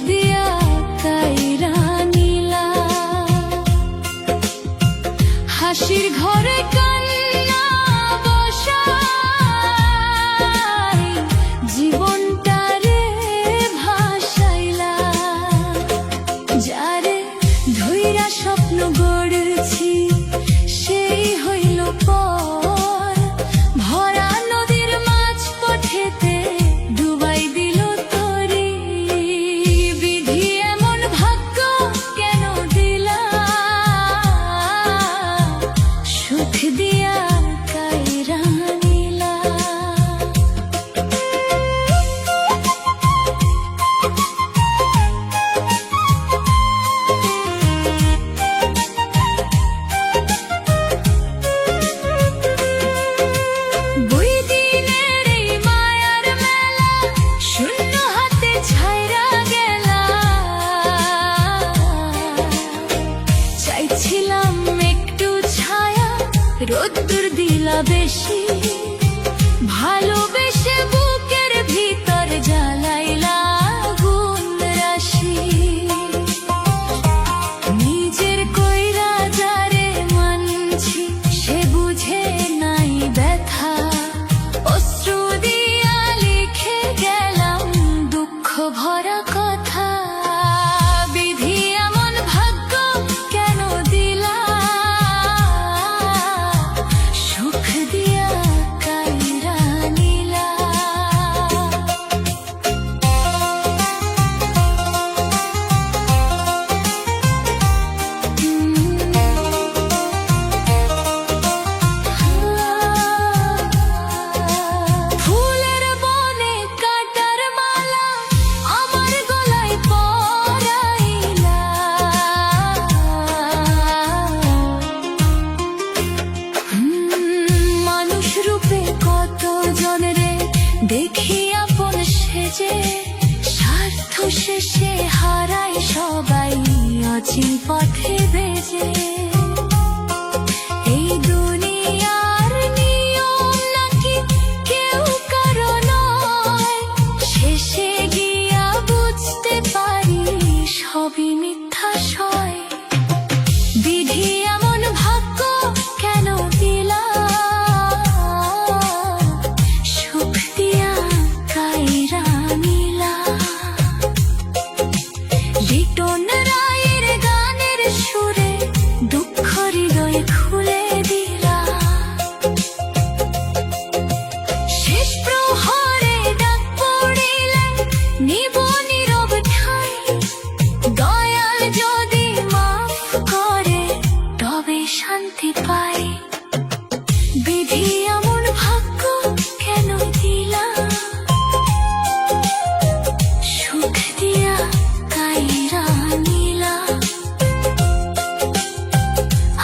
দিয়া কাইরা নিলা, হাসির ঘরে কান্না বসাই জীবনটারে ভাসাইলা। যারে ধইরা স্বপ্ন গড়েছি সেই হইল পর, ভরা নদীর মাঝ পথেতে ডুবাই দিল তরি। বিধি এমন ভাগ্য কেন দিলা, সুখ দিয়া কাইরা নিলা। চাইছিলাম একটু ছায়া, রোদ্দুর দিলা বেশি, ভালোবেসে বুকের ভিতর জ্বালাইলা আগুন রাশি। নিজের কইরা যারে মানছি সে বুঝে নাই ব্যথা, অশ্রু দিয়া লিখে গেলাম দুঃখ ভরা কথা। বিধি এমন ভাগ্য কেন দিলা, সুখ দিয়া কাইরা নিলা। ফুলের বনে কাটার মালা আমার গলায় পরাইলা, মানুষ রূপে কত জনরে দেখি আপন সেজে, স্বার্থ শেষে হারাই সবাই অচিন পথে বেজে। এই দুনিয়ার নিয়ম নাকি কেউ কারো নয়, শেষে গিয়া বুঝতে পারি সবই মিথ্যা সয়। বিধি এমন ভাগ্য কেন দিলা, সুখ দিয়া কাইরা নিলা। লিটন রায়ের গানের সুরে দুঃখ হৃদয় খুলে দিলা, শেষ প্রহরে ডাক পড়িলে নিব নীরব ঠাই। দয়াল যদি মাফ করে তবে শান্তি পাই। বিধি এমন ভাগ্য কেন দিলা, সুখ দিয়া কাইরা নিলা।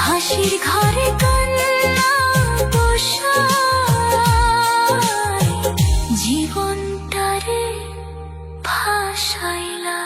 হাসির ঘরে কান্না বসাই জীবনটারে ভাসাইলা।